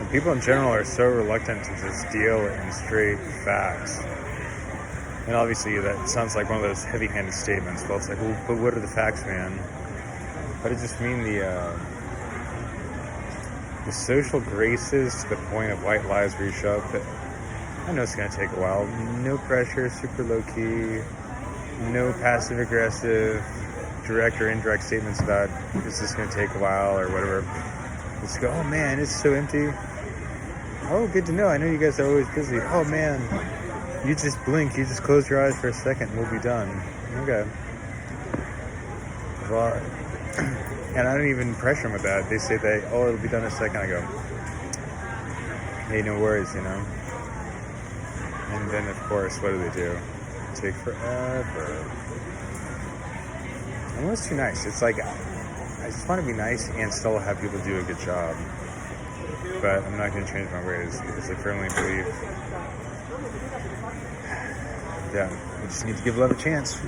And people in general are so reluctant to just deal in straight facts. And obviously that sounds like one of those heavy-handed statements. Well, it's like, well, but what are the facts, man? But it just mean the social graces to the point of white lies where you show up. But I know it's going to take a while. No pressure, super low-key, no passive-aggressive, direct or indirect statements about is this going to take a while or whatever. Let's go, oh man, it's so empty. Oh, good to know. I know you guys are always busy. Oh man, you just blink, you just close your eyes for a second, we'll be done. Okay. Well, and I don't even pressure them with that. They say it'll be done in a second. I go, hey, no worries, you know. And then of course, what do? Take forever. I'm almost too nice. It's like, I just want to be nice and still have people do a good job. But I'm not going to change my ways because I firmly believe, yeah, we just need to give love a chance.